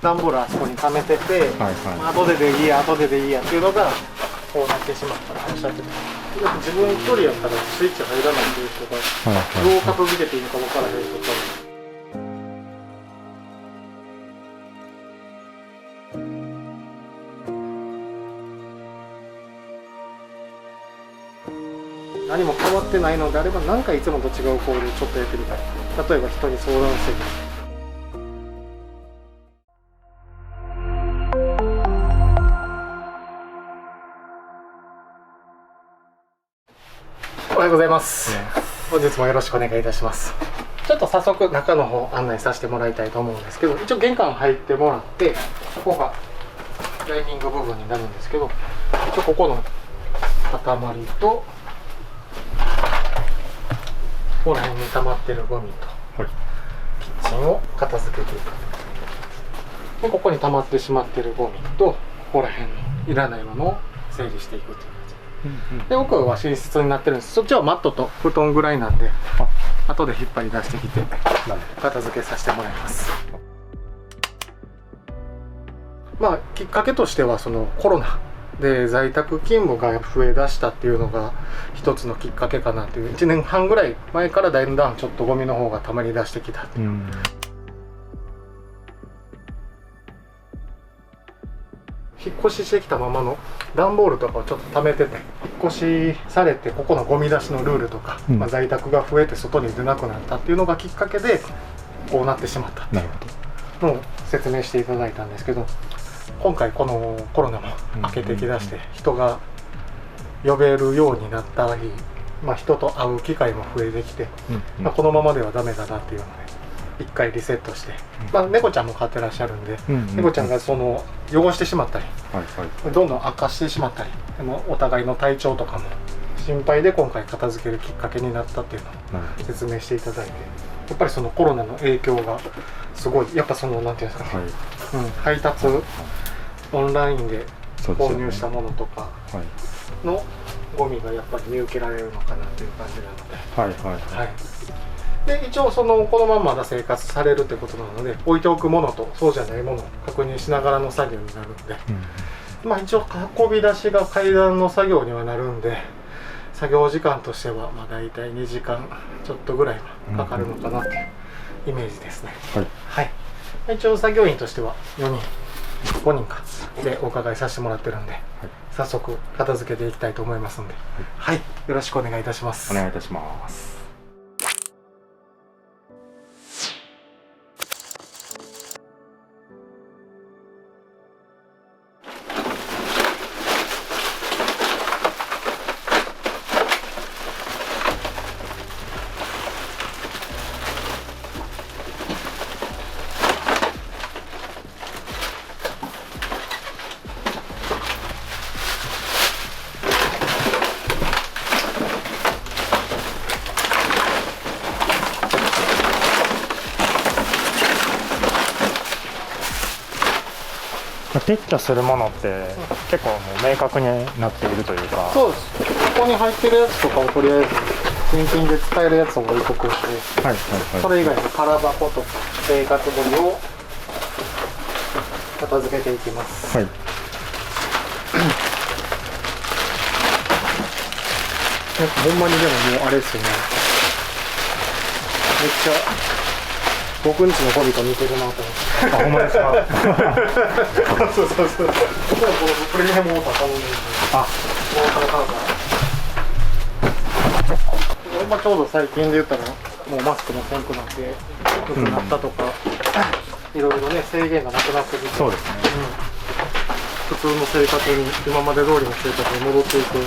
段ボールあそこに溜めてて、後でいいや後でいいやっていうのがこうなってしまったらおっしゃってた。自分一人やったらスイッチ入らないっていう人がどう片付けていいのか分からへんとか。何も変わってないのであれば、何かいつもと違う行動をちょっとやってみたい。例えば人に相談してみる。おはようございます。本日もよろしくお願いいたします。ちょっと早速中の方案内させてもらいたいと思うんですけど、一応玄関入ってもらって、ここがダイニング部分になるんですけど、一応ここの塊とここら辺に溜まってるゴミと、キッチンを片付けていく。でここに溜まってしまってるゴミとここら辺のいらないものを整理していくっていう感じで、奥は寝室になってるんです。そっちはマットと布団ぐらいなんで、後で引っ張り出してきて片付けさせてもらいます。まあきっかけとしてはそのコロナで在宅勤務が増えだしたっていうのが一つのきっかけかなという。1年半ぐらい前からだんだんちょっとゴミの方がたまり出してきたっていう、引っ越ししてきたままの段ボールとかをちょっと貯めてて、引っ越しされてここのゴミ出しのルールとか、在宅が増えて外に出なくなったっていうのがきっかけでこうなってしまったっていうのを説明していただいたんですけど、今回このコロナも明けてきだして人が呼べるようになったり、人と会う機会も増えてきて、このままではダメだなっていうので一回リセットして、猫ちゃんも飼ってらっしゃるんで、猫ちゃんがその汚してしまったり、どんどん悪化してしまったり、お互いの体調とかも心配で今回片付けるきっかけになったっていうのを説明していただいて、やっぱりそのコロナの影響がすごい、やっぱそのなんていうんですかね、配達オンラインで購入したものとかのゴミがやっぱり見受けられるのかなという感じなので、で一応そのこのまままだ生活されるってことなので、置いておくものとそうじゃないものを確認しながらの作業になるので、一応運び出しが階段の作業にはなるんで、作業時間としてはだいたい2時間ちょっとぐらいはかかるのかなというイメージですね。一応作業員としては4人5人かでお伺いさせてもらってるんで、早速片付けていきたいと思いますので、よろしくお願いいたします。お願いいたします。撤去するものって結構もう明確になっているというか。そうです。ここに入ってるやつとかをとりあえず新品で使えるやつを置いとくんで、それ以外に空箱とか生活ゴミを片付けていきます。ほんまにでももうあれですよね、めっちゃ僕んちのゴミと似てるなと思って。ほんまですか。そう。このプレミアムウォーター頼んでるんで。ウォーターサーバー。ちょうど最近で言ったらもうマスクもせんくなって良くなったとか、いろいろね制限がなくなってきて、そうですね。普通の生活に今まで通りの生活に戻っていく、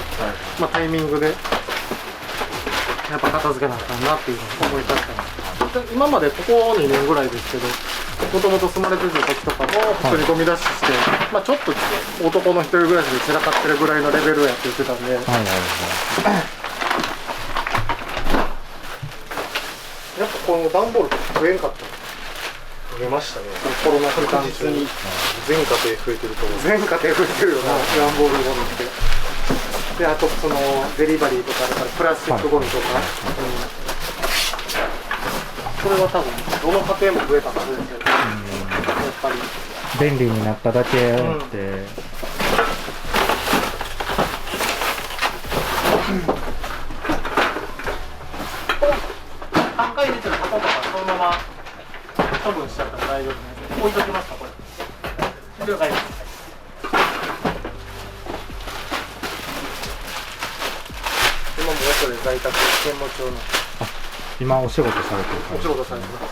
タイミングでやっぱ片付けなあかんなっていうのを思い出したんです。今までここ2年ぐらいですけど、もともと住まれてる時とかも普通にゴミ出しして、ちょっと男の一人暮らしで散らかってるぐらいのレベルやって言ってたんで、やっぱこの段ボールとか増えんかった。増えましたね。コロナ期間中に全家庭増えてると思う。全家庭増えてるような段ボールゴミって。で、あとそのデリバリーとかだからプラスチックゴミとか。これは多分どの家庭も増えたはずですけど、やっぱり便利になっただけで、3回ずつの箱とかそのまま処分しちゃったら大丈夫です。置いときますかこれ。了解です。今も後で在宅兼務中の。今お仕事されてるお仕事されてます。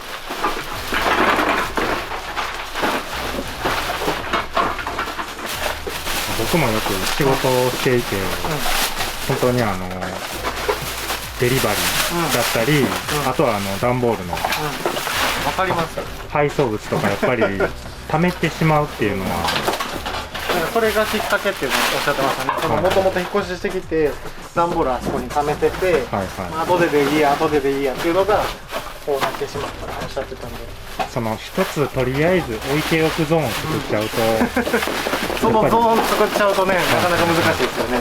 僕もよく仕事をしていて、本当にデリバリーだったり、あとは段ボールのわかります。配送物とかやっぱり溜めてしまうっていうのはそれがきっかけっていうのをおっしゃってましたね。もともと引っ越ししてきて段ボールあそこに溜めてて、後ででいいや後ででいいやっていうのがこうなってしまったとおっしゃってたんで、その一つとりあえず置いておくゾーンを作っちゃうと、そのゾーン作っちゃうとね、なかなか難しいですよね。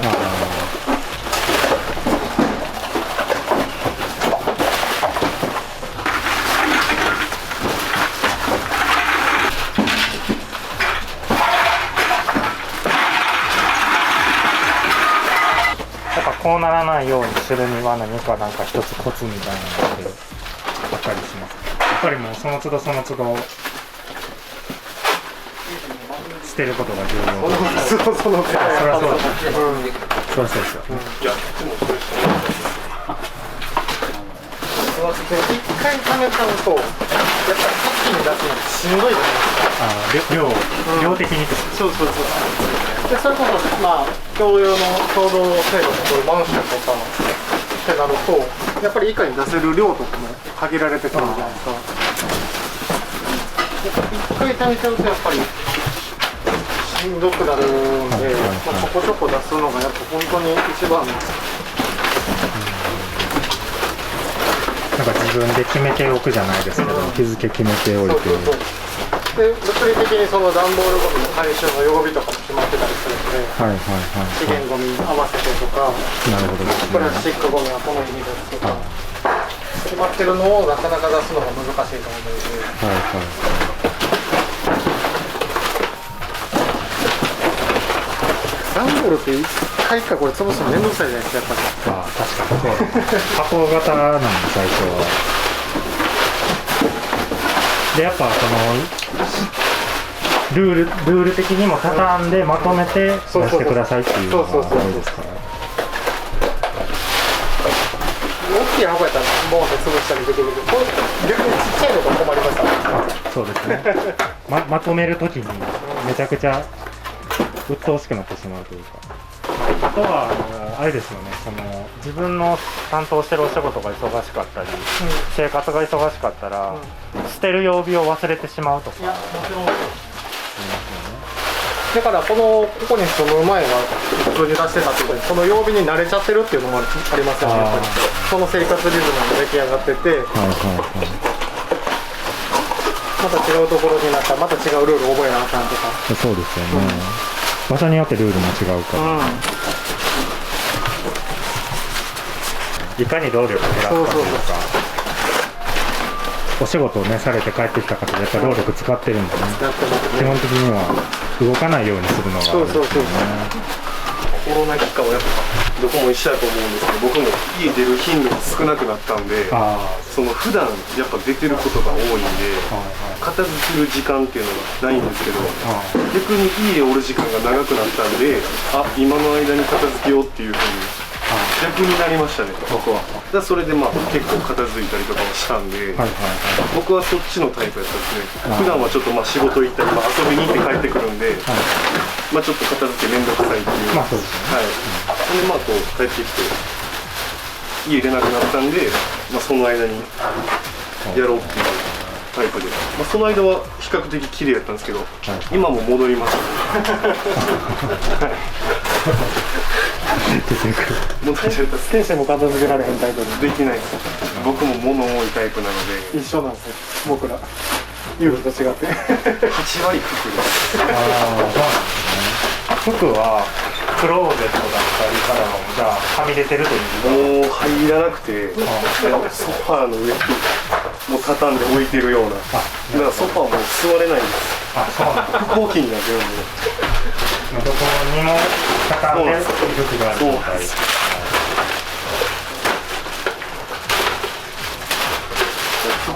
こうならないようにするには何か一つコツみたいなのであったりします。やっぱりもうその都度その都度捨てることが重要です。そりゃそうです。そうですよね。一回溜めちゃうと、やっぱり一気に出すのしんどいじゃないですか。量的にってこと。そうで、それこそ共同制度とこういうマンションとかってなると、やっぱり以下に出せる量とかも限られてくるじゃないですか。一回溜めちゃうとやっぱりしんどくなるんで、ちょこちょこ出すのがやっぱ本当に一番。自分で決めておくじゃないですけど、日付決めておいて。で、物理的にその段ボールゴミの回収の曜日とかも決まってたりするので、資源ゴミ合わせてとか、プラスチックゴミはこの日に出すとか、決まってるのをなかなか出すのが難しいと思うので、段ボールって一回一回これ潰すのめんどくさいじゃないですか、やっぱり。確かに箱型なんで最初は。でやっぱルール的にも畳んでまとめて出してくださいっていうのが多いですから。大きい箱やったらボーンって潰したりできるけど、逆にちっちゃいのが困りましたね。そうですね。まとめるときにめちゃくちゃ鬱陶しくなってしまうというか。あとはあれですよね、自分の担当してるお仕事が忙しかったり、生活が忙しかったら、捨てる曜日を忘れてしまうとか。いや、もちろんだからここに住む前は普通に出してたってことで、その曜日に慣れちゃってるっていうのもありますよね。やっぱりその生活リズムが出来上がってて、また違うところになったらまた違うルール覚えなあかんとか。そうですよね、場所によってルールも違うから、いかに労力を減らすかというか、お仕事をねされて帰ってきた方でやっぱり労力使ってるんでね、基本的には動かないようにするのがいいですよね。コロナ期間はやっぱどこも一緒やと思うんですけど、僕も家出る頻度が少なくなったんで、その普段やっぱ出てることが多いんで、片付ける時間っていうのがないんですけど、逆に家おる時間が長くなったんで、今の間に片付けようっていうふうに逆になりましたね、僕は。だからそれで結構片付いたりとかもしたんで、僕はそっちのタイプやったですね。普段はちょっと仕事行ったり、遊びに行って帰ってくるんで、ちょっと片付けめんどくさいっていう。そうですね。でこう帰ってきて家出なくなったんで、その間にやろうっていうタイプで、その間は比較的綺麗やったんですけど、今も戻りましたね。先生も片付けられへんタイプできないです。僕も物多いタイプなので。一緒なんですよ、僕らユーロと違って。8割服です。服はクローゼットだったりからもじゃあはみ出てるというもう入らなくて、ソファーの上にもう畳んで置いてるような、だからソファーも座れないんです。あ、そうなんだ。不抗菌が全部どこにも畳んで武器がある状態。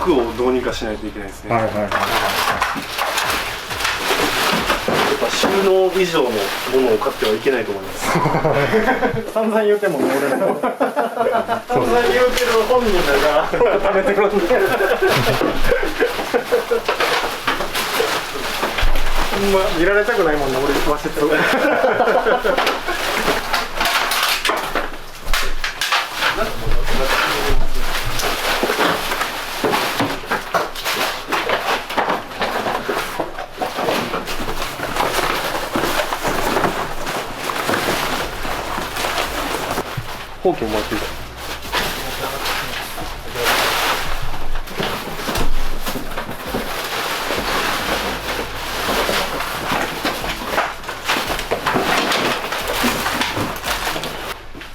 服をどうにかしないといけないですね。はいはいはい。やっぱ収納以上のものを買ってはいけないと思います。散々言うてもね、俺らも散々言うてる本人らが食べてるんでほんま見られたくないもんね、俺和室ほうきをもらっていいか。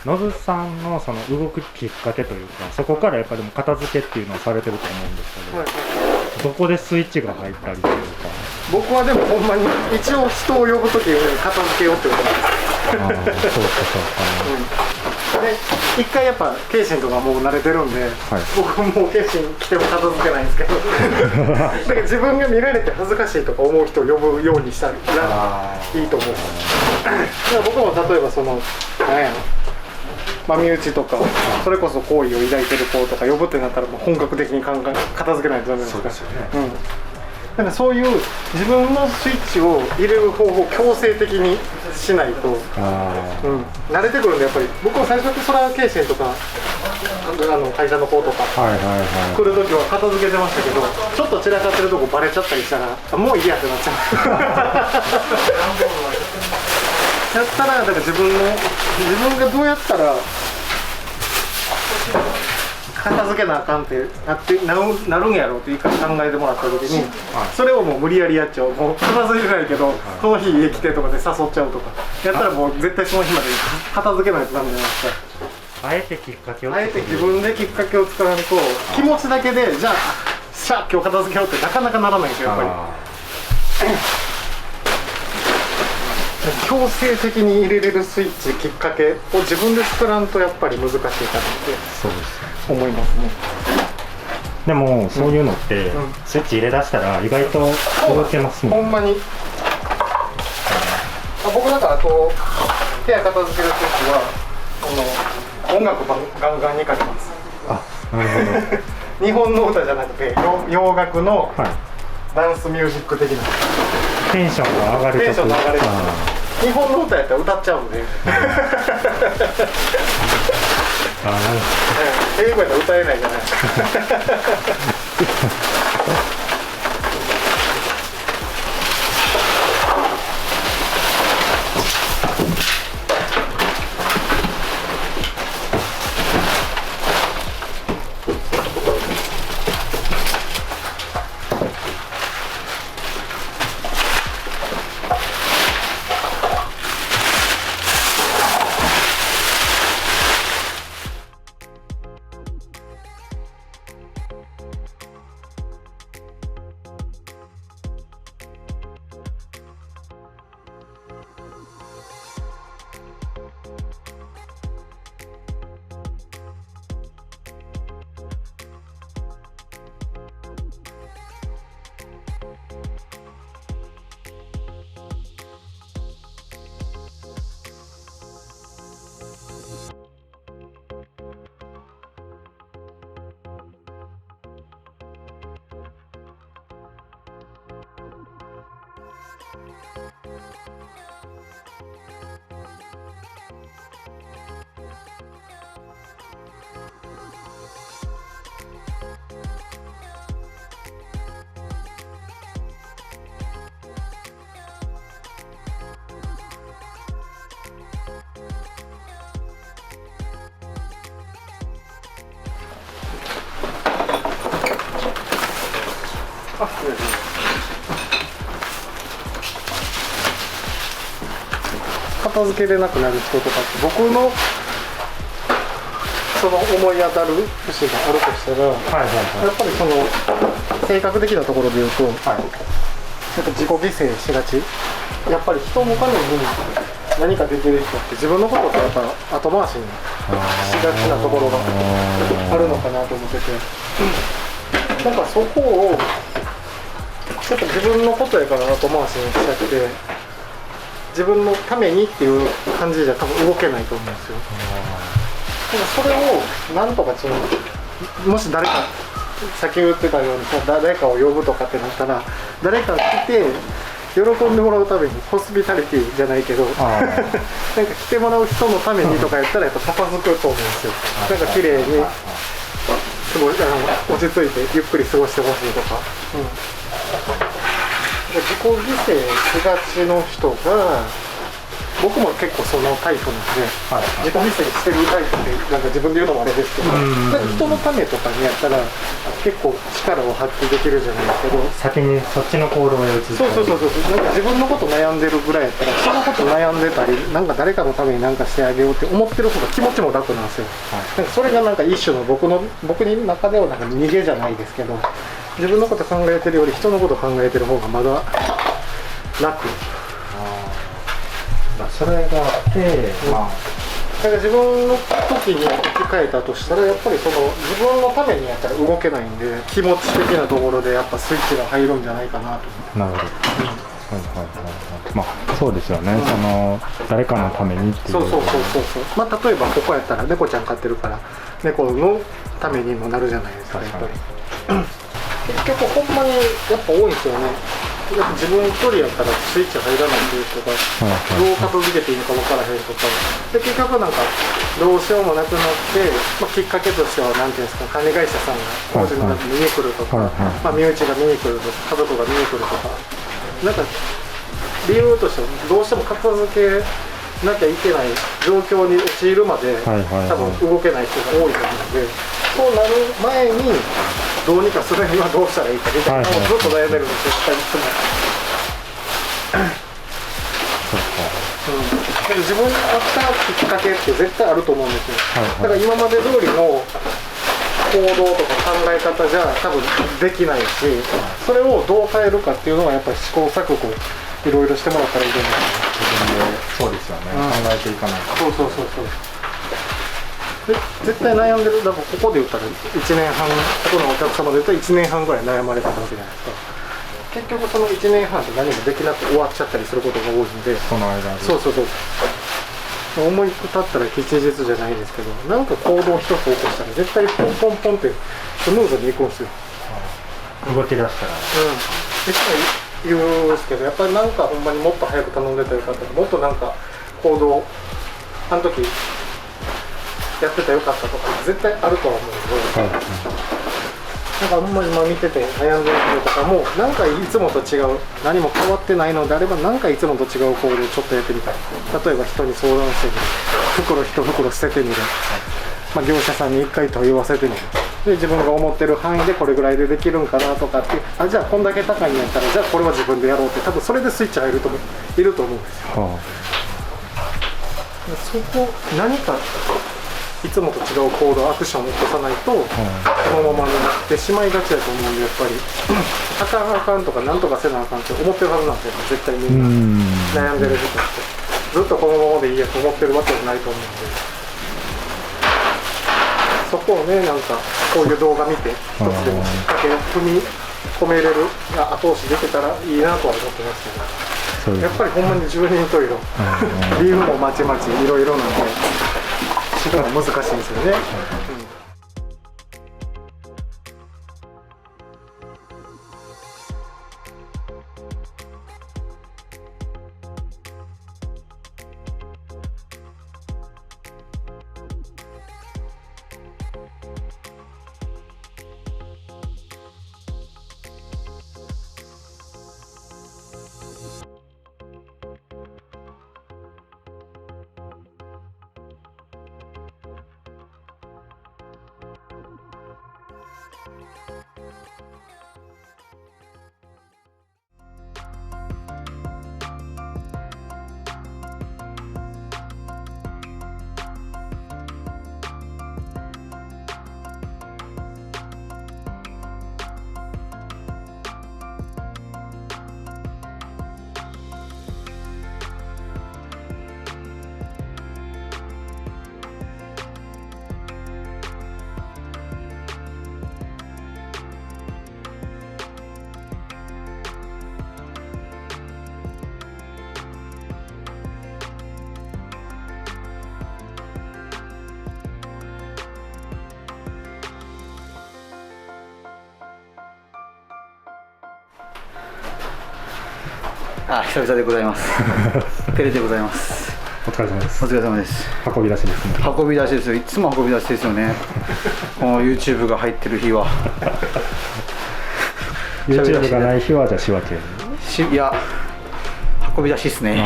ノブさんのその動くきっかけというか、そこからやっぱでも片付けっていうのをされてると思うんですけど、はい、どこでスイッチが入ったりというか。僕はでもほんまに一応人を呼ぶときに片付けようってことなんです。そうかで一回やっぱケイシンとかもう慣れてるんで、はい、僕もうケイシン来ても片付けないんですけどだから自分が見られて恥ずかしいとか思う人を呼ぶようにしたらいいと思う。だから僕も例えばその何やろ、身内とかそれこそ好意を抱いてる子とか呼ぶってなったらもう本格的に片付けないとダメですから。そうですよね。だからそういう自分のスイッチを入れる方法を強制的にしないと、慣れてくるんで、やっぱり僕も最初ってそれはケイシンとか会社の子とか来るときは片付けてましたけど、ちょっと散らかってるとこバレちゃったりしたらもういいやってなっちゃうやったら、だから自分がどうやったら片付けなあかんってなるんやろうっていうか考えてもらった時に、それをもう無理やりやっちゃう、もう片付けないけどこの日家来てとかで誘っちゃうとかやったら、もう絶対その日まで片付けないとダメじゃないですか。あえてきっかけを、あえて自分できっかけを作らないと、気持ちだけでじゃあ今日片付けようってなかなかならないんですよ、やっぱり。強制的に入れれるスイッチ、きっかけを自分で作らんとやっぱり難しいかなって思いますね。でもそういうのって、スイッチ入れ出したら意外と動けますもん。ほんまに僕だからこう部屋片付けるときは音楽ガンガンにかけます。なるほど日本の歌じゃなくて洋楽のダンスミュージック的な、テンションが上がる曲。日本の歌やったら歌っちゃうんで英語やったら歌えないじゃないですか片付けれなくなる人とかって、僕のその思い当たる節があるとしたら、やっぱりその性格的なところで言うと、なんか自己犠牲しがち。やっぱり人のために何かできる人って自分のことってやっぱ後回しにしがちなところがあるのかなと思ってて、なんかそこをちょっと自分のことやから後回しにしちゃって、自分のためにっていう感じじゃ多分動けないと思うんですよ。でもそれをなんとかもし誰かさっき言ってたように誰かを呼ぶとかってなったら、誰か来て喜んでもらうためにホスピタリティじゃないけどなんか来てもらう人のためにとかやったらやっぱ片付くと思うんですよ。なんか綺麗に落ち着いてゆっくり過ごしてほしいとか、自己犠牲しがちの人が、僕も結構そのタイプなんで、自己犠牲してるタイプでなんか自分で言うのもあれですけど、なんか人のためとかにやったら結構力を発揮できるじゃないですけど、先にそっちの行動を移す。そうなんか自分のこと悩んでるぐらいやったら人のこと悩んでたり、なんか誰かのために何かしてあげようって思ってる方が気持ちも楽なんですよ。なんかそれがなんか一種の僕の中ではなんか逃げじゃないですけど、自分のこと考えてるより人のこと考えてる方がまだ楽。それがあって、だから自分の時に置き換えたとしたら、やっぱりその自分のためにやったら動けないんで、気持ち的なところでやっぱスイッチが入るんじゃないかなと。なるほど。そうですよね。その誰かのためにっていう。そう。例えばここやったら猫ちゃん飼ってるから猫のためにもなるじゃないですか。やっぱり結局ほんまにやっぱ多いんですよね。やっぱ自分一人やったらスイッチ入らないっていう人がどう片付けていいのか分からへんとかで、結局なんかどうしようもなくなって、きっかけとしては何ていうんですか、管理会社さんが個人のために見に来るとか、身内が見に来るとか家族が見に来るとか、なんか理由としてはどうしても片付けなきゃいけない状況に陥るまで多分動けない人が多いと思うので、そうなる前にどうにかするにはどうしたらいいかみたいなのをずっと悩めるの絶対いつも。自分に合ったきっかけって絶対あると思うんですよ。だから今まで通りの行動とか考え方じゃ多分できないし、それをどう変えるかっていうのはやっぱり試行錯誤いろいろしてもらったらいいと思う。そうですよね。考えていかないと。そうで絶対悩んでる。だからここで言ったら1年半、ここのお客様で言ったら1年半ぐらい悩まれたわけじゃないですか。結局その1年半って何もできなく終わっちゃったりすることが多いんで、その間に思い立ったら吉日じゃないですけど、なんか行動一つ起こしたら絶対ポンポンポンってスムーズにいくんですよ。動き出したら絶対言うんですけど、やっぱりなんかほんまにもっと早く頼んでたらよかったとか、もっとなんか行動あの時やってたらよかったとか絶対あるとは思うんで、なんかほんまに今見てて悩んでる人とかもなんかいつもと違う、何も変わってないのであればなんかいつもと違う行動をちょっとやってみたい。例えば人に相談してみる、袋捨ててみる、業者さんに1回問い合わせてみるで、自分が思ってる範囲でこれぐらいでできるんかなとかって、じゃあこんだけ高いんやったらじゃあこれは自分でやろうって、多分それでスイッチ入るといると思うんですよ。そこ何かいつもと違う行動アクションを起こさないと、このままになってしまいがちだと思うんで、やっぱりあかんあかんとかなんとかせなあかんって思ってるはずなんですよ、絶対みんな悩んでる人ってずっとこのままでいいやと思ってるわけじゃないと思うんで、そこをね、なんかこういう動画見て一つでもきっかけを踏み込めれる後押しできたらいいなとは思ってますけど、やっぱりほんまに10人十色理由もまちまちいろいろなんで知るの難しいですよね。あ、久々でございます。ペレでございます。お疲れ様です。お疲れ様です。運び出しですね。運び出しですよ。いつも運び出しですよね。この YouTube が入ってる日は。YouTube がない日はじゃあ仕分け。いや、運び出しですね。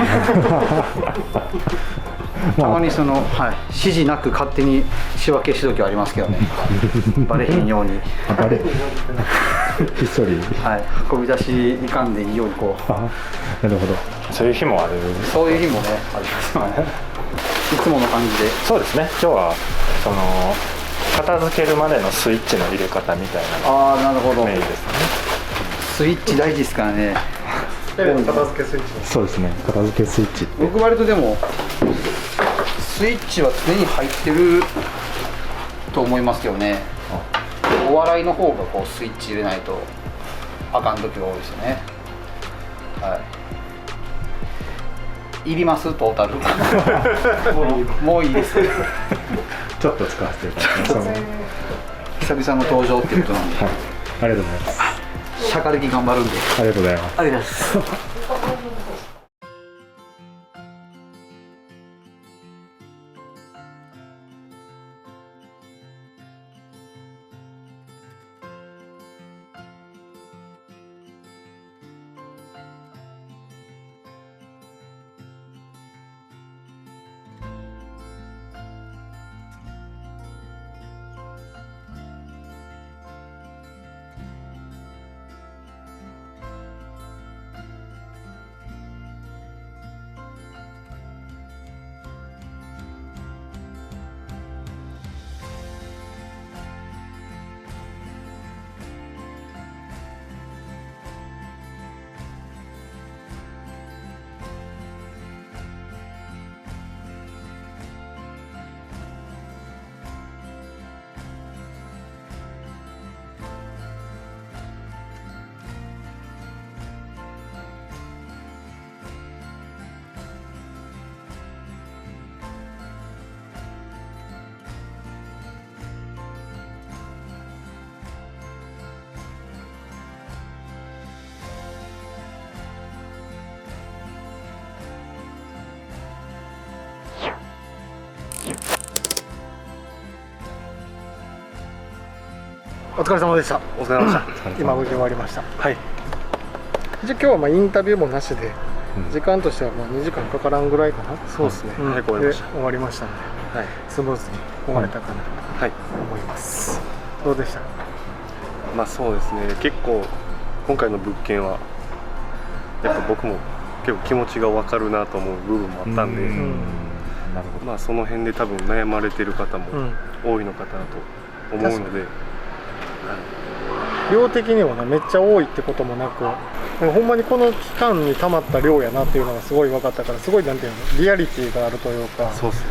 たまにその、はい、指示なく勝手に仕分けしときはありますけどね。バレへんように。バレ。ひっそり。はい、運び出しいかんでいいようにこう。なるほど。そういう日もある。そういう日もね、あります。いつもの感じで。そうですね。今日はその片付けるまでのスイッチの入れ方みたいな。ああ、なるほど。メインですね。スイッチ大事ですからね。片付けスイッチ。そうですね。片付けスイッチ。僕割とでもスイッチは常に入ってると思いますけどね。お笑いの方がこうスイッチ入れないとあかん時が多いですよね。はい。いりますトータル。もういいです。ちょっと使わせていただきます。久々の登場っていうことなんで。はい。ありがとうございます。シャカリキ頑張るんで。ありがとうございます。ありがとうございます。お疲れ様でした。お疲れ様でした。今無事終わりました。はい。じゃあ今日はまあインタビューもなしで、時間としてはまあ2時間かからんぐらいかな。そうですね。早く終わりました。終わりましたので、はい。スムーズに終われたかなはい。と思います。どうでした？まあそうですね。結構今回の物件はやっぱ僕も結構気持ちが分かるなと思う部分もあったんで、なるほど。まあその辺で多分悩まれてる方も多いのかなと思うので。量的にはねめっちゃ多いってこともなく、ほんまにこの期間に溜まった量やなっていうのがすごい分かったから、すごいなんていうのリアリティがあるというか、そうですね、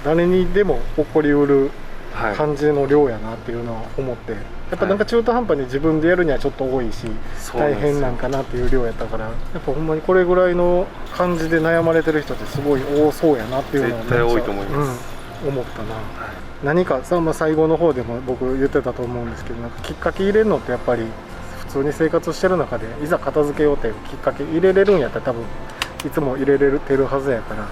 誰にでも起こりうるはい、感じの量やなっていうのは思って、やっぱなんか中途半端に自分でやるにはちょっと多いし、大変なんかなっていう量やったから、やっぱほんまにこれぐらいの感じで悩まれてる人ってすごい多そうやなっていうのは絶対多いと思います、思ったな。何かさ、まあ、最後の方でも僕言ってたと思うんですけど、なんかきっかけ入れるのってやっぱり普通に生活してる中でいざ片付けようっていうきっかけ入れれるんやったら多分いつも入れれてるはずやから、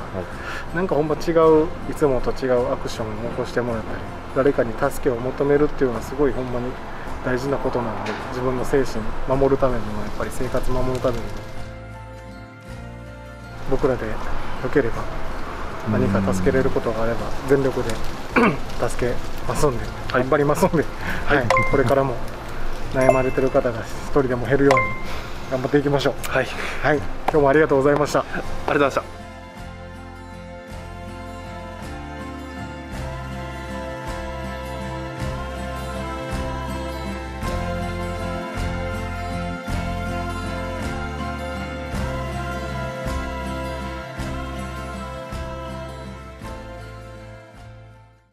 なんかほんま違ういつもと違うアクションを起こしてもらったり、誰かに助けを求めるっていうのはすごいほんまに大事なことなので、自分の精神守るためにもやっぱり生活守るためにも僕らでよければ何か助けれることがあれば全力で助けますんで、頑張りますんで、はい、これからも悩まれてる方が一人でも減るように頑張っていきましょう。はい、はい、今日もありがとうございました。ありがとうございました。